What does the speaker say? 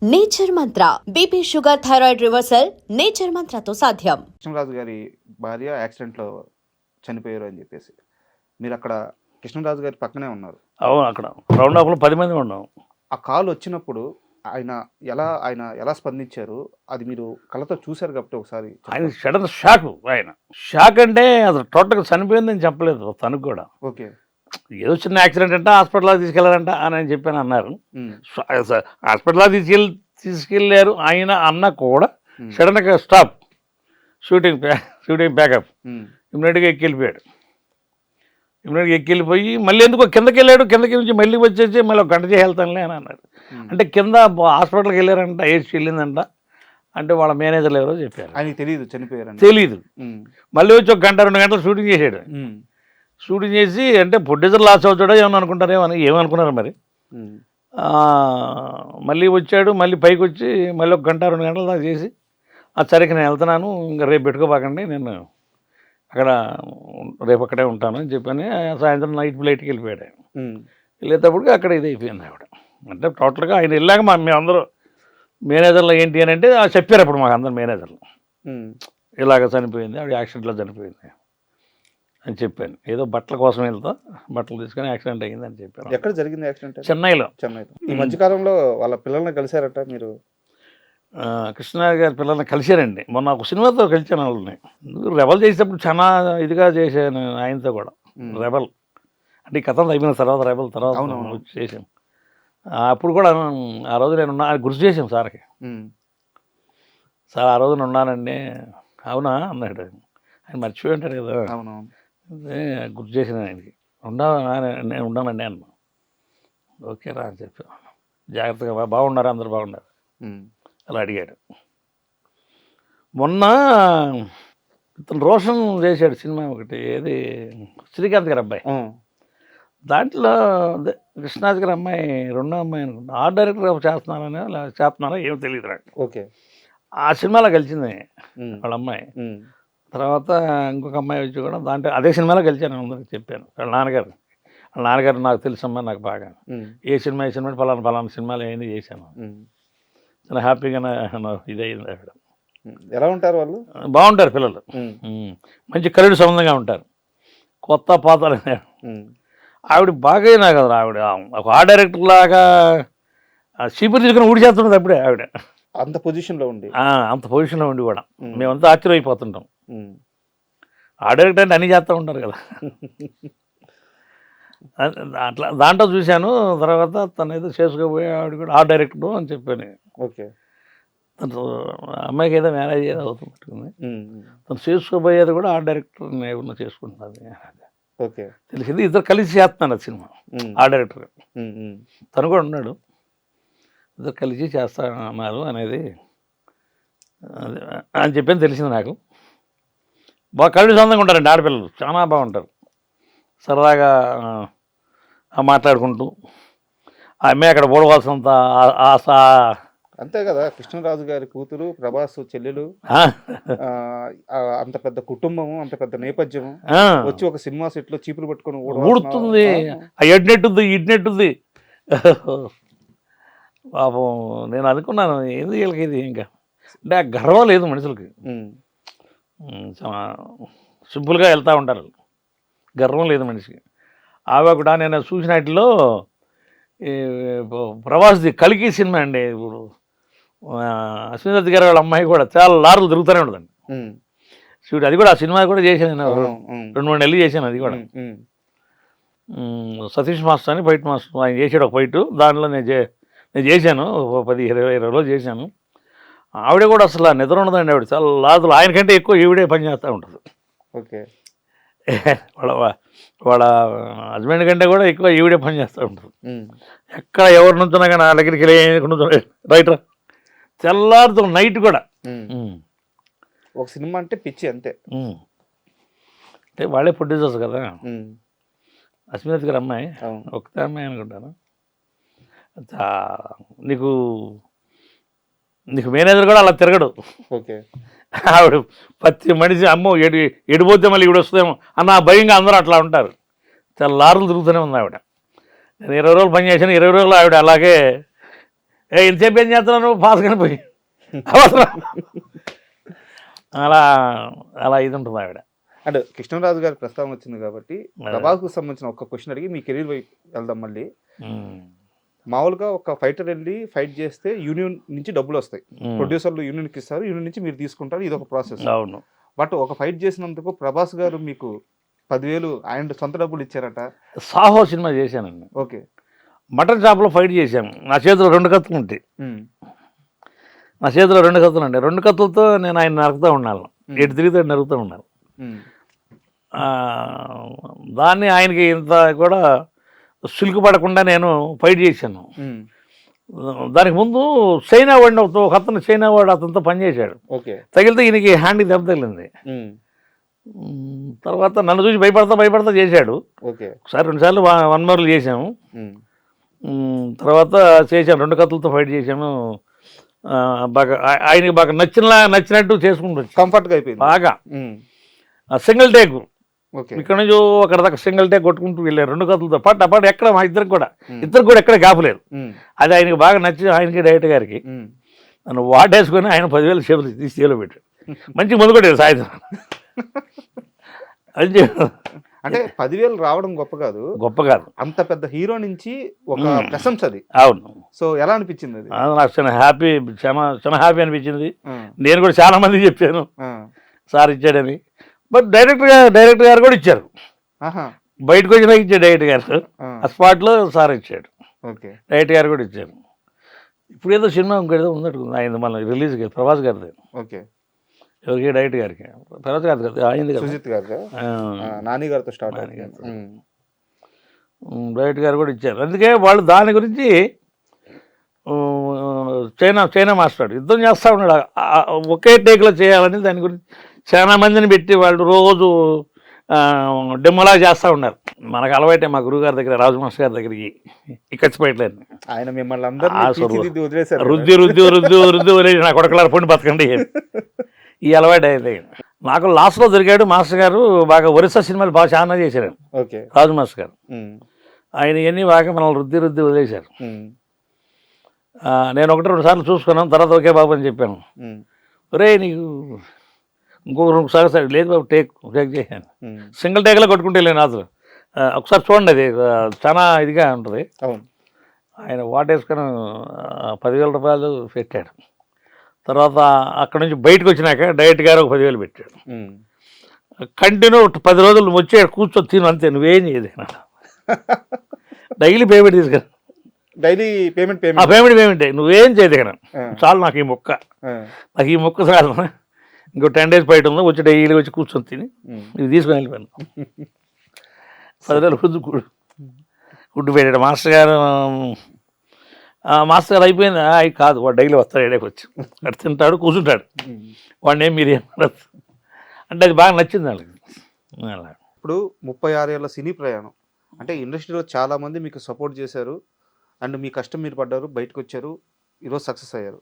Nature Mantra BP sugar thyroid reversal nature మంత్రతో సాధ్యం. కృష్ణరాజు గారి భార్య యాక్సిడెంట్లో చనిపోయారు అని చెప్పేసి మీరు అక్కడ కృష్ణరాజు గారి పక్కనే ఉన్నారు. అవును, అక్కడ రౌండ్ ఆఫ్లో 10 మంది ఉన్నాం. ఆ కాల్ వచ్చినప్పుడు ఆయన ఎలా స్పందించారు అది మీరు కళ్ళతో చూశారు కాబట్టి ఒకసారి ఆయన సడన్ షాక్ అంటే అసలు టోటల్గా చనిపోయిందని చెప్పలేదు తనకు కూడా. ఓకే, ఏదో చిన్న యాక్సిడెంట్ అంటే హాస్పిటల్కి తీసుకెళ్లారంట అని చెప్పాను అన్నారు. హాస్పిటల్కి తీసుకెళ్ళారు ఆయన అన్న కూడా సడన్గా స్టాప్ షూటింగ్ బ్యాకప్ ఇమ్మీడియట్గా ఎక్కిళ్ళిపోయి మళ్ళీ ఎందుకో కిందకి వెళ్ళాడు. కిందకి నుంచి మళ్ళీ వచ్చేసి మళ్ళీ ఒక గంట చేసి వెళ్తానులే అని అన్నాడు. అంటే కింద హాస్పిటల్కి వెళ్ళారంట, ఏడ్చి వెళ్ళిందంట. అంటే వాళ్ళ మేనేజర్లు ఎవరో చెప్పారు. ఆయనకి తెలియదు చనిపోయారు, తెలీదు. మళ్ళీ వచ్చి 1 గంట 2 గంటలు షూటింగ్ చేసాడు. షూటింగ్ చేసి అంటే ప్రొడ్యూసర్ లాస్ అవుతాడో ఏమనుకున్నారో మరి. మళ్ళీ వచ్చాడు, మళ్ళీ పైకి వచ్చి మళ్ళీ 1 గంట 2 గంటల దాకా చేసి సరికి నేను వెళ్తున్నాను, ఇంకా రేపు పెట్టుకోబాకండి, నేను అక్కడ రేపు అక్కడే ఉంటాను అని చెప్పని సాయంత్రం నైట్ ఫ్లైట్కి వెళ్ళిపోయాడు. వెళ్ళేటప్పటికి అక్కడ ఇది అయిపోయింది ఆవిడ. అంటే టోటల్గా ఆయన వెళ్ళాక మేమందరూ మేనేజర్లు ఏంటి అని అంటే చెప్పారు అప్పుడు మాకు అందరు మేనేజర్లు ఇలాగ చనిపోయింది, ఆవిడ యాక్సిడెంట్లో చనిపోయింది అని చెప్పాను. ఏదో బట్టల కోసం వెళ్తా బట్టలు తీసుకొని యాక్సిడెంట్ అయ్యింది అని చెప్పాను. ఎక్కడ జరిగింది యాక్సిడెంట్? చెన్నైలో. ఈ మధ్యకాలంలో వాళ్ళ పిల్లల్ని కలిశారట మీరు? కృష్ణరాజు గారి పిల్లల్ని కలిశారండి. మొన్న ఒక సినిమాతో కలిసాను వాళ్ళని. రెబల్ చేసేటప్పుడు చాలా ఇదిగా చేశాను ఆయనతో కూడా. రెబల్ అంటే ఈ కథ అయిపోయిన తర్వాత చేసాం. అప్పుడు కూడా ఆ రోజు నేను గుర్తు చేసాం సార్కి. సార్ ఆ రోజు నేను ఉన్నానండి. అవునా అన్నాడు. ఆయన మర్చిపోయి ఉంటాడు కదా. గుర్తు చేసిన ఆయనకి. నేను ఉన్నానండి అన్నా. ఓకేరా అని చెప్పి జాగ్రత్తగా బాగున్నారు, అందరు బాగున్నారు అలా అడిగాడు. మొన్న ఇతను రోషన్ చేశాడు సినిమా ఒకటి, ఏది శ్రీకాంత్ గారి అబ్బాయి. దాంట్లో కృష్ణరాజు గారి అమ్మాయి రెండో అమ్మాయి అనుకుంటా ఆర్ట్ డైరెక్టర్ చేస్తున్నారా ఏమో తెలియదు నాకు. ఓకే, ఆ సినిమాలో కలిసింది వాళ్ళ అమ్మాయి. తర్వాత ఇంకొక అమ్మాయి వచ్చి కూడా దాంట్లో అదే సినిమాలో కలిసాను. అందరికి చెప్పాను. వాళ్ళ నాన్నగారు నాకు తెలుసమ్మా, నాకు బాగా ఏ సినిమా ఫలానా సినిమాలు ఏమైనా చేశాను. చాలా హ్యాపీగా ఇది అయింది. ఆవిడ ఎలా ఉంటారు వాళ్ళు? బాగుంటారు పిల్లలు, మంచి కరుడు సంబంధంగా ఉంటారు. కొత్త పాత్ర ఆవిడ బాగా కదా. ఆవిడ ఒక ఆర్ట్ డైరెక్టర్ లాగా చీపురు తీసుకుని ఊడి చేస్తున్నది అప్పుడే ఆవిడ. అంత పొజిషన్లో ఉండి కూడా మేమంతా ఆశ్చర్యమైపోతుంటాం. ఆర్ట్ డైరెక్టర్ అంటే అన్నీ చేస్తూ ఉంటారు కదా. అట్లా దాంట్లో చూశాను. తర్వాత తను ఏదో చేసుకోబోయే ఆవిడ కూడా ఆర్ట్ డైరెక్టర్ అని చెప్పాను. ఓకే, తను అమ్మాయికి ఏదో మ్యారేజ్ ఏదో అవుతుంది. తను చేసుకోబోయేది కూడా ఆర్ట్ డైరెక్టర్ ఏమన్నా చేసుకుంటున్నది. ఓకే, తెలిసింది. ఇద్దరు కలిసి చేస్తున్నాను ఆ సినిమా. ఆర్ట్ డైరెక్టర్ తను కూడా ఉన్నాడు. ఇద్దరు కలిసి చేస్తున్నారు అనేది అని చెప్పని తెలిసింది నాకు. బాగా కళ్ళు సొంతంగా ఉంటారండి ఆడపిల్లలు, చాలా బాగుంటారు. సరదాగా మాట్లాడుకుంటూ ఆ అమ్మాయి అక్కడ ఓడవలసినంత ఆశ. అంతే కదా, కృష్ణరాజు గారి కూతురు, ప్రభాస్ చెల్లెలు, అంత పెద్ద కుటుంబము, అంత పెద్ద నేపథ్యము వచ్చి ఒక సినిమా సెట్లో చీపులు పట్టుకొని ఊడుతుంది. ఇడ్నెట్టుంది పాపం. నేను అనుకున్నాను ఏంది వీళ్ళకి ఇది, ఇంకా అంటే ఆ గర్వం లేదు మనుషులకి. సింపుల్గా వెళ్తూ ఉంటారు, గర్వం లేదు మనిషికి. ఆమె కూడా నేను చూసిన వాటిలో ప్రభాస్ది కల్కి సినిమా అండి. ఇప్పుడు అశ్విని గారి వాళ్ళ అమ్మాయి కూడా చాలా లారీలు తిరుగుతూనే ఉంటుందండి షూట్. అది కూడా ఆ సినిమా కూడా చేశాను నేను 2-3 నెలలు చేశాను. అది కూడా సతీష్ మాస్టర్ అని ఫైట్ మాస్టర్ ఆయన చేసాడు ఒక ఫైట్. దానిలో నేను చేశాను 10-20 రోజులు చేశాను. ఆవిడ కూడా అసలు నిద్ర ఉండదండి. ఆవిడ చాలా లాదులు, ఆయనకంటే ఎక్కువ ఈవిడే పని చేస్తూ ఉంటుంది. ఓకే, వాళ్ళ హస్బెండ్ కంటే కూడా ఎక్కువ ఈవిడే పని చేస్తూ ఉంటారు. ఎక్కడ ఎవరి నుంచున్నా కానీ నా దగ్గరికి వెళ్ళి రైట్ తెల్లారుతో నైట్ కూడా. ఒక సినిమా అంటే పిచ్చి అంతే. అంటే వాళ్ళే ప్రొడ్యూసర్స్ కదా. అశ్విని గారి అమ్మాయి ఒకటే అమ్మాయి అనుకుంటాను. నీకు మేనేజర్ కూడా అలా తిరగడు. ఓకే, ఆవిడ ప్రతి మనిషి అమ్మో ఎడిపోతే మళ్ళీ ఇవిడ వస్తుందేమో అన్న భయంగా అందరూ అట్లా ఉంటారు. చాలా లారీలు తిరుగుతూనే ఉంది ఆవిడ. నేను 20 రోజులు పని చేశాను. 20 రోజులు ఆవిడ అలాగే ఎంతసేపు ఏం చేస్తున్నావు నువ్వు పాస్ కానీ పోయి అవసరం. అలా అలా ఇది ఉంటుంది ఆవిడ. అంటే కృష్ణరాజు గారి ప్రస్తావన వచ్చింది కాబట్టి ప్రభాస్కు సంబంధించిన ఒక క్వశ్చన్ అడిగి మీ కెరీర్ వైపు వెళ్దాం. మళ్ళీ మామూలుగా ఒక ఫైటర్ వెళ్ళి ఫైట్ చేస్తే యూనియన్ నుంచి డబ్బులు వస్తాయి, ప్రొడ్యూసర్లు యూనియన్కి ఇస్తారు, యూనియన్ నుంచి మీరు తీసుకుంటారు, ఇది ఒక ప్రాసెస్. అవును. బట్ ఒక ఫైట్ చేసినందుకు ప్రభాస్ గారు మీకు 10,000 ఆయన సొంత డబ్బులు ఇచ్చారట. సాహో సినిమా చేశానండి. ఓకే. మటన్ షాప్లో ఫైట్ చేశాను. నా చేతిలో 2 కత్తులు ఉంటాయి. నా చేతిలో 2 కత్తులు ఉంటాయి. 2 కత్తులతో నేను ఆయన నరుకుతూ ఉన్నాను, ఎటు తిరిగితే నరుకుతూ ఉన్నాను. దాన్ని ఆయనకి ఇంత కూడా సిల్క్ పడకుండా నేను ఫైట్ చేశాను. దానికి ముందు చైనా వాడిని ఒక అతను, చైనా వాడు అతనితో పనిచేశాడు. తగిలితే ఈయనకి హ్యాండ్కి దెబ్బ తగిలింది. తర్వాత నన్ను చూసి భయపడతా చేశాడు. ఒకసారి 2 సార్లు 1 మోర్లు చేశాము. తర్వాత చేశాను, 2 కత్తులతో ఫైట్ చేశాము. బాగా ఆయనకి బాగా నచ్చినట్టు చేసుకుంటూ కంఫర్ట్గా అయిపోయింది బాగా. సింగిల్ టేక్ ఇక్కడ నుంచి అక్కడ దాకా సింగిల్ టేక్ కొట్టుకుంటూ వెళ్ళారు 2 కత్తులతో పాటు ఎక్కడ మా ఇద్దరికి కూడా ఎక్కడ కాపులేదు. అది ఆయనకి బాగా నచ్చి ఆయనకి డైరెక్టర్ గారికి నన్ను వాటేసుకొని ఆయన 10,000 చేతులు తీసి చేలో పెట్టాడు. మంచి ముందు కొట్టాడు సాయంత్రం. అది అంటే 10,000 రావడం గొప్ప కాదు, అంత పెద్ద హీరో నుంచి ఒక ప్రశంస అది. అవును. సో ఎలా అనిపించింది అది? నాకు చాలా హ్యాపీ అనిపించింది. నేను కూడా చాలా మందికి చెప్పాను సార్ ఇచ్చాడని. బట్ డైరెక్టర్ గారు కూడా ఇచ్చారు. బయటకు వచ్చినా ఇచ్చాడు డైరెక్టర్ గారు, ఆ స్పాట్లో సార్ ఇచ్చాడు. డైరెక్టర్ గారు కూడా ఇచ్చారు. ఇప్పుడు ఏదో సినిమా ఇంకేదో ఉన్నట్టు ఆయన మన రిలీజ్కి ప్రభాస్ గారిది. ఎవరికి? డైరెక్టర్ గారికి. ప్రభాస్ గారి కదా అయింది కదా, సుజిత్ గారు నాని గారితో స్టార్ట్. డైరెక్టర్ గారు కూడా ఇచ్చారు. అందుకే వాళ్ళు దాని గురించి చైనా మాస్టర్ యుద్ధం చేస్తూ ఉన్నాడు. ఒకే టేక్లో చేయాలని దాని గురించి చాలా మందిని పెట్టి వాళ్ళు రోజు డెమోలా చేస్తూ ఉన్నారు. మనకు అలవాటే మా గురువుగారి దగ్గర, రాజు మాస్టర్ గారి దగ్గరికి ఇక్కచ్చిపోయట్లేదు. ఆయన మిమ్మల్ని అందరూ రుద్ది వదిలేసి నా కొడకలార పొండి బతకండి ఈ అలవాటు అయితే. నాకు లాస్ట్లో దొరికాడు మాస్టర్ గారు. బాగా ఒరిస్సా సినిమాలు బాగా చాలా చేశారు రాజు మాస్టర్ గారు. ఆయన ఇవన్నీ బాగా మనల్ని రుద్ది వదిలేశారు. నేను 1-2 సార్లు చూసుకున్నాను. తర్వాత ఓకే బాబు అని చెప్పాను. ఒరే నీకు ఇంకొక 2 సార్లు లేదు బాబు టేక్ చేశాను. సింగిల్ టేక్లో కొట్టుకుంటే వెళ్ళాను అసలు. ఒకసారి చూడండి, అది చాలా ఇదిగా ఉంటుంది. ఆయన వాటేసుకొని 10,000 రూపాయలు పెట్టాడు. తర్వాత అక్కడ నుంచి బయటకు వచ్చినాక డైరెక్ట్ గారు ఒక 10,000 పెట్టాడు. కంటిన్యూ 10 రోజులు వచ్చి కూర్చొని తిను అంతే, నువ్వేం చేయదు. డైలీ పేమెంట్ తీసుకురా, డైలీ పేమెంట్ నువ్వేం చేయదు కదా, చాలు నాకు ఈ మొక్క చాలు. ఇంకో 10 days బయట ఉందో వచ్చి డైలీ వచ్చి కూర్చొని తిని ఇది తీసుకొని వెళ్ళిపోయాను. 10,000 గుడ్డు పెట్టాడు మాస్టర్ గారు. అయిపోయింది. అవి కాదు, వాడు డైలీ వస్తాడు, ఏడాకి వచ్చి అటు తింటాడు, కూర్చుంటాడు. వాడిని మీరేం అంటే అది బాగా నచ్చింది వాళ్ళకి. ఇప్పుడు 36 ఏళ్ళ సినీ ప్రయాణం అంటే ఇండస్ట్రీలో చాలామంది మీకు సపోర్ట్ చేశారు, అండ్ మీ కష్టం మీరు పడ్డారు, బయటకు వచ్చారు, ఈరోజు సక్సెస్ అయ్యారు.